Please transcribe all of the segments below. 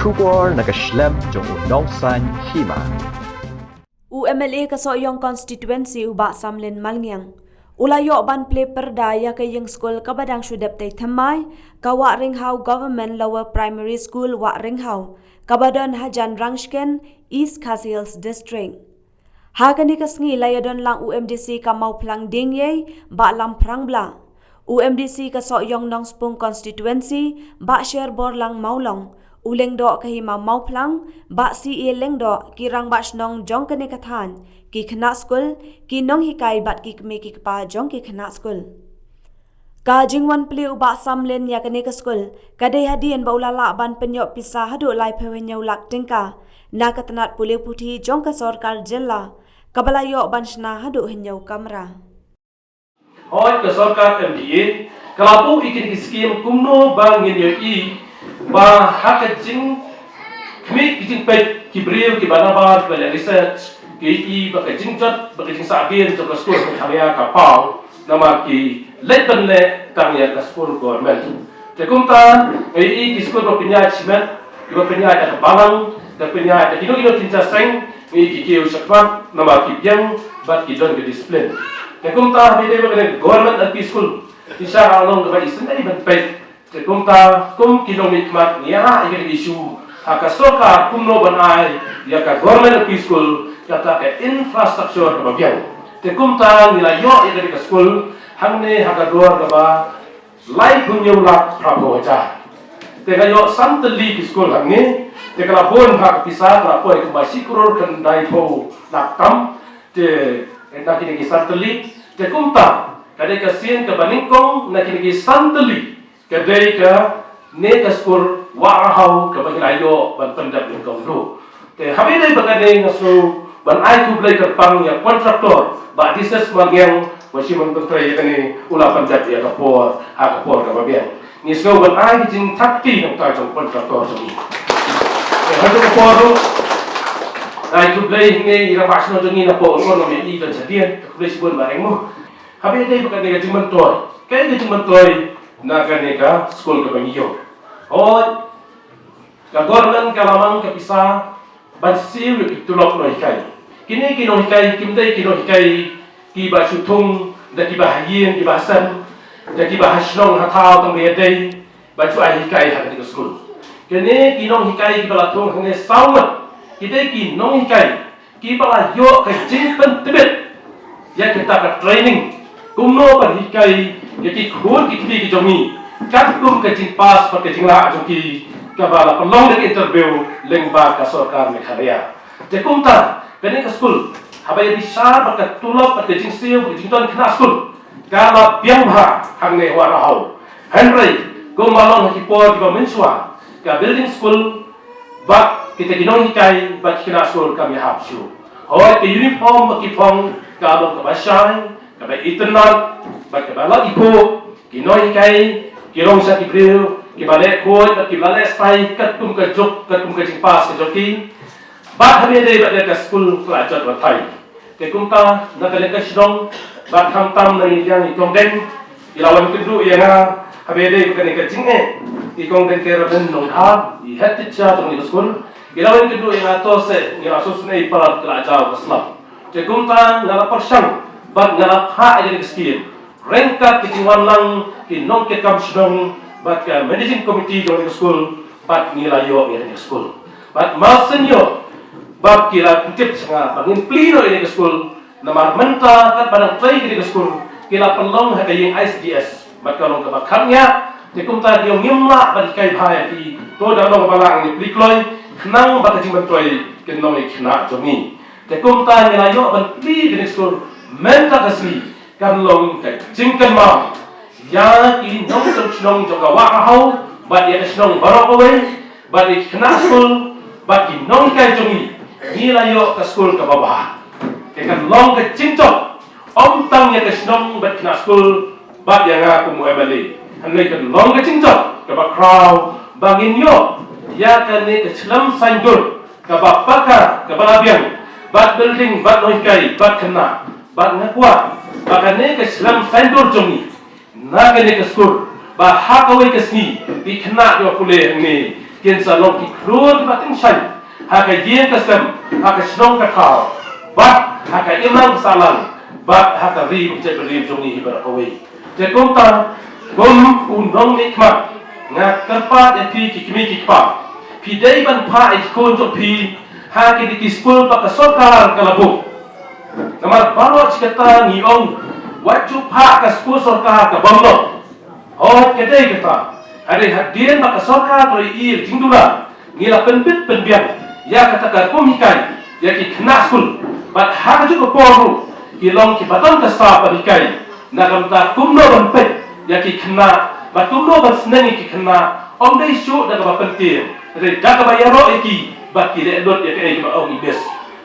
Shubor nakaslem jong udongsan Hima. UMLA ka Sohïong Constituency uba Samlin Malngiang. Ulayo ban play perda ya ka Ïingskul ka badang syudap tay thamai ka wa ringhau government lower primary school wa ringhau ka badan hajan rangsken East Khas Hills district. Hakani ka sngi layadon lang UMDC ka mau plang dingye ba lam prang bla. UMDC ka Sohïong Nongspung Constituency ba share bor lang maulong. Uleng do ka Hima mau plang ba si leng do kirang ba shnong jong kane kathan ki khna school ki nong hikai bat ki me ki pa jong ki khna school ka jingwan pli uba Samlin ya kane ka school kadai hadien ba ulala ban penyo pisa hadu lai phewenyau lak tingka na katanat puli puthi jong ka sarkar jilla kabalayo ban Shna hadu henyau kamra hoi ka sarkar MDA kalapu ikin skim kumno bangin yo I ba hak jing kmi jing pe kibril ki banabar ba research ki I ba jing jot ba jing sabien to ka school ka khaya ka pau nama ki letan le tang ya ka school government te kumta I ki school ba pinya chimet ki ba pinya ka balang ka pinya ka kino tinja seng ki ki usapat nama ki byang ba ki don ke discipline te kumta bi de ba government at school ti sha along ba isin ai ban pe kumta kum kilomit mat niya ikan isu akasoka kumno banai ya ka government school kata ke infrastructure ka bagian te kumta nila yo ikan ka school hangne haka dor ka ba lai punyo lak prapo ja te ka yo santali school hangne te kala bon hak pisa ka po ka basikuror kan dai po lak tam te na kini ki santali te kumta kade ka sien ka baningkong na kini ki santali kadai ka ne ka skor Wanrah ka bagilayo ban pendap ng kongdo te habi dai bagane ngaso ban ai ku blai ka pang ya kontraktor ba dises mangyang wasi man kontray kani ula pendap ya ka por ha ka por ka babian ni so ban ai jing takti ng ta jong kontraktor jong te hadu ka por ai ku blai nge ira basno jong ni na po no me I ka chadien ka blai sibon ba mo habi dai bagane ka jing man toy kay jing man toy na kaneka school ka bangiyo o ka government ka lamang ka pisa bansiw yung tulok no hikay kini kino hikay kimday kino hikay kiba sutong da kiba hayin kiba san da kiba hasnong hataw tong meday bansu ay hikay ha ka school kini kino hikay kiba latong hangay sawat kidai kino hikay kiba layo ka jingpan tibet ya kita ka training kumno pan hikay yaki khur ki ki jomi kat kum ka jing pass pa ka jing la joki ka bala pelong de interview lengba ka sarkar me kharya te kumta kani ka school habay di sar pa ka tulop pa ka jing siu ka jing ton khna school kala biang ha hangne Wanrah henry kum malong ki por ka menswa ka building school ba kita ginong hikai ba khna school ka mi hap shu hoy ke uniform ki phong ka long ka bashay ka ba internet bakabala ipo kinoy kay kirong sa kibril kibale koy at kibale stay katum ka jok katum ka jingpas ka joki ba habi de ba ka school klajat wa thai ke kumta nakale ka shidong ba kham tam na yang ikong den ilawan kudu yana habi de ka ne ka jinge ikong den ke raben nong ha I hat cha tong ni school ilawan kudu yana to se ni asos nei parat klajat wa slap ke kumta ngala persang ba ngala ha ide skill rengkat kitiwan lang kinong ke kamsdong bat ka managing committee jong school bat nilayo ire school bat masenyo bat kila kutip sanga bangin plino ire school namar menta kat padang play ire school kila pelong hakaying ISDS bat kalong ka bakhangya tekumta diong nyimla bat kai bhai ti to dalong balang ni plikloy knang bat jing bentoy kinong ikna jongi tekumta nilayo ban pli ire school menta kasli kalong ka jingkan ma ya ki nong jong ka Wanrah ba ya snong barokowe ba di khna school ba ki nong kai jongi nilayo ka school ka baba ke kan long ka jingtok om tang ya ka snong ba khna school ba ya nga ku mo emali hanai kan long ka jingtok ka ba crowd bangin yo ya ka ne ka chlam sangur ka ba paka ka ba labiang ba building ba noi kai ba khna ba ngakwa bakane ka slam sandur jongi na ka ne ka school ba hakawai ka sni di khna yo pule ni kian salong ki Klur bating shan haka Ïingskul haka Shna ka thao bat haka imang salang bat haka ri je beri jongi hibar away je konta gom unong nikmat nga karpa de ti ki kimi ki pa pi dei ban pa kon jo pi haka di Ïingskul pa ka sarkar kalabuk namar baro chikata ni ong waju pa ka school sarkar ka bamno hot kedai kita hari hadian maka sarkar dari ir tingdula ngila penbit penbiang ya kata komikai ya ki kena school bat har juga poru ilong ki baton ka sa parikai nagam ta kumno ban pet ya ki kena batumno ban senengi ki kena om dei shu daga ba pentir re daga ba yaro iki bat ki de dot ya ke ba ong ibes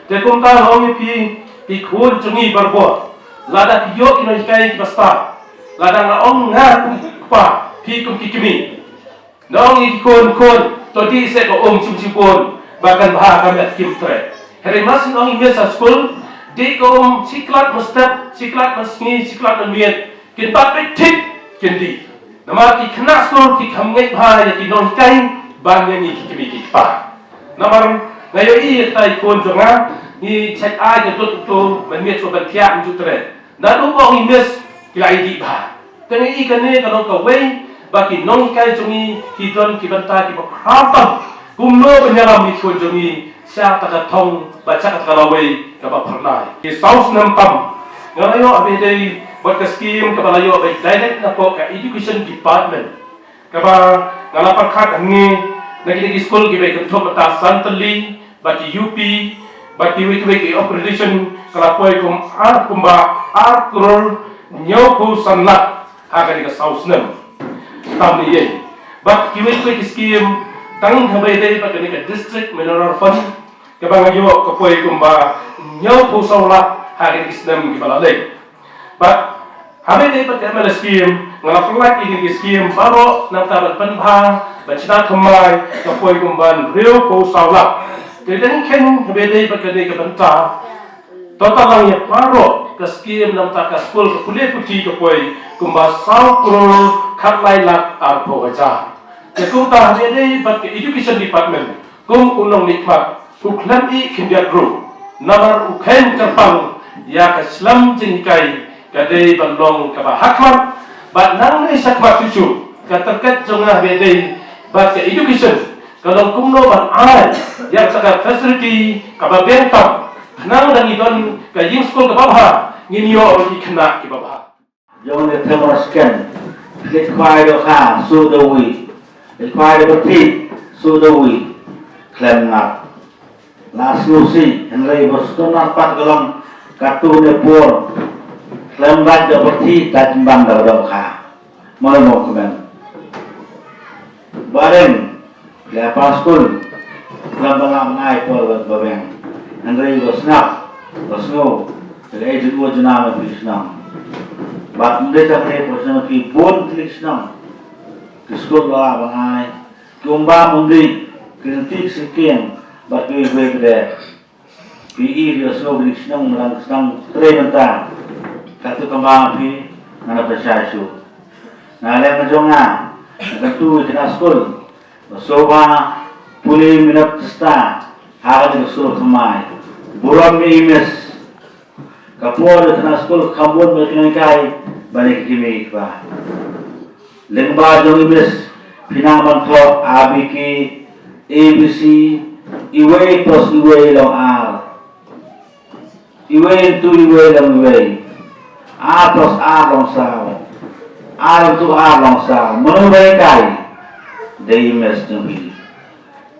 te kum ta ong pi ki khun chungi barbo lada ki yo ki no kai ki basta lada na ong nga pa pi kum ki kimi nong iki kon to di se ko chum chipon bahkan bahkan mek kim tre hari masin ong ibes sa school di ko siklat mustap siklat masngi siklat miet kin pat pe tik kin di namar ki kena school ki khamngai bha ya ki non kai ban ni ki kimi ki pa namar ngayo I tai kon jonga ni check ai ke to man miet so ban thia ju tre na do ko ong ibes ki lai di bha teng I kan ne ka no ka wei ba ki non kai jongi ki don ki banta ki ba kham kumno penyalam ni kon jongi sa ta ka Thong ba cha ka lawei ka ba pharnai ki south nam tam ngayo abe dei buat ka scheme ka balayo ba direct na po ka education department ka ba ngala parkhat ngi nagi Ïingskul ki ba ka thop ta santali ba ki UP ba ki wik ki operation kala poi kumba Klur nyoku sanlat ha ka ka south nam tam ni ye ba ki wik ki scheme tang habai dei ba ka district mineral fund ka ba ngayo ka poi kumba nyoku saulat ha ka Islam ki balalay but habai dei ba ka mala scheme ngala flat I scheme baro nang taban panbha ba china thamai ka poi kumban real ko saulat te den ken habai dei ba ka banta total lang ya baro ka scheme nang ta ka school ka kule puti ka poi kumba sau Klur khatlai lak ar po cha te kum ta habai dei ba ka education department kum unong nikmat uklan I kindia group namar ukhen kapang ya ka slam jingkai ka dei balong ka ba hakmat ba nang nei sakmat chuchu ka terkat jonga be dei ba ka education kalau kumno ban ai ya ka facility ka ba bentam nang dan idon ka Ïingskul ka ba nginyo ki khna ki ba Jong le thermoscan le kwai do kha su do wi le kwai do ti su do wi klem ngap la slusi en lei bostona pat galong katu ne por klem bat do ti ta timbang do kha mo mo kuben bareng le pas school klem balam nai por babeng en lei bosnap bosno le ju wo juna ma Krishna bat mde ta kre posna ki bon Krishna Ïingskul ba bangai kumba mundi kritik sikien bat we de PE dia so Krishna melang sedang trementa katu kembang pi mana persyasu na le majonga katu kena school so ba puli minat sta ha di school kemai buram ni mes kapor kena school kambon berkenai kai balik kimi ba lengba jong mes pinaman ko abiki ABC iwe plus iwe long R iwe into iwe long iwe R plus R long sao R into R long sao menurut kai dari mes nabi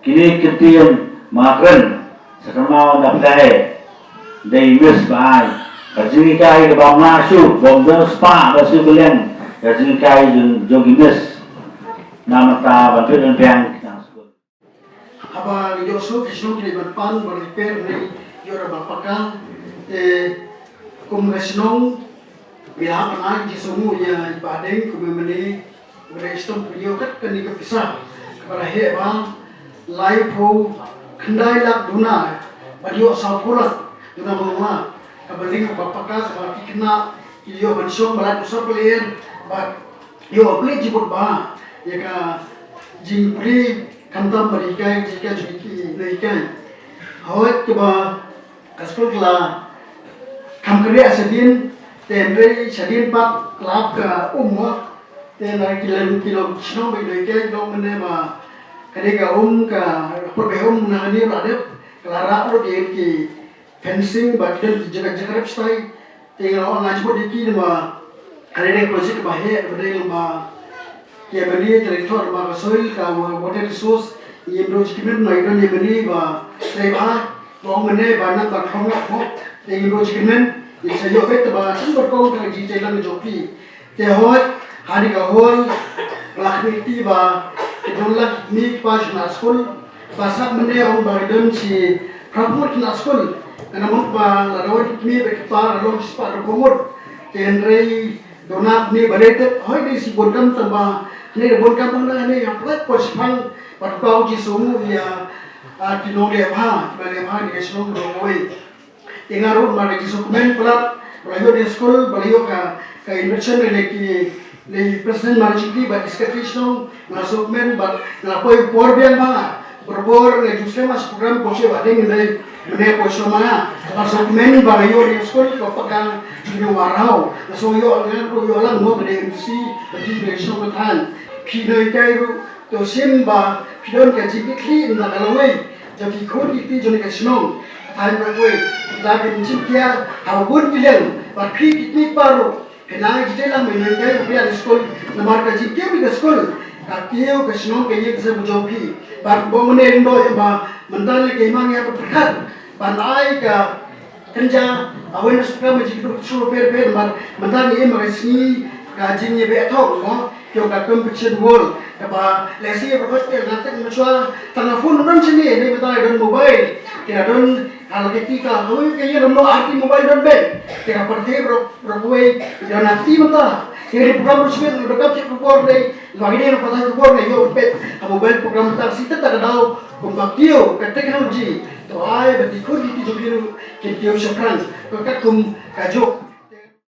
kini ketian makren sekarang dapat dari mes baik kajini kai ke bawah masuk bawah spa masuk kalian kajini kai jogi mes nama ta bantu dan piang haba yo so kisno kini ban repair ni yora bapaka kumresnong biha mana di semua ya ibadeng kumemeni restom beliau kat kani ke pisah para heba live ho kendai lak duna badio sapulat duna mama kabaling bapaka sabab kena iyo bansong balat usap player ba yo beli jibut ba ya ka jing beli kantam berikai jika jadi berikai. Hoi coba kaskul kela kam kerja sedin tenre sedin pak lap ke tenre kilo snow berikai dong menema kadega ke perbehum nangani radep kelara lo ki fencing bagian jaga-jaga stay tinggal online sebut diki nama kadega project bahaya berdaya lomba kia beli direktur lomba soil ka water resource ये रोजकिमेंट नाइडन ये बनी बा रेबा लोग मने बाना तखम को ये रोजकिमेंट ये सयो के तबा संबर को का जी चेला में जोपी ते होय हारी का होल लाखनीति बा के दोनला मी पास ना स्कूल पासा मने on बाइडन सी प्रमोट ना school kana mo ba la ro mi be pa lo spa ro komor ten rei donat ni balete hoy ni si bonkam tamba ni bonkam na ni aplat ko sipang Patpau ji sumu ya tinong lepa, lepa ni kesunong dongoi. Tingarun mana ji dokumen pelat, belajar di sekolah belajar ka invention le present marjiki ba discussion na dokumen ba na koi porbian ba berbor le justru mas program kose ba ding le mene kose mana ba dokumen ba belajar di sekolah ko pagang ni warau na sohïong ngan ko yo lang mo de MC ba ji besok tan pinoi kai ru to sim ba pidon ka jibi kli na kalawai jadi khod iti jone ka snong time ragoi da bin chimkia ha gun bilen ba kli kitni paro kena jitela mene kai biya skol na mar ka jibi bi skol ka kiyo ka snong ka yek se bujopi ba bomne ndo ba mandal ke mang ya perkat ba nai ka kenja awen skra ma jibi so per ba mandal ye ma sni ka jinye be thok no kyo ka competition world ba lesi berkos ke nanti macam telefon orang sini ni betul don mobile kita don kalau kita kalau kaya don arti mobile don ben kita pergi berbuat dan nanti betul jadi program resmi berkat cek report ni lagi ni pada report ni yo bet mobile program tak sita tak tahu kumpakio ke teknologi tu ay berikut itu jadi kita syukran berkat kum kajuk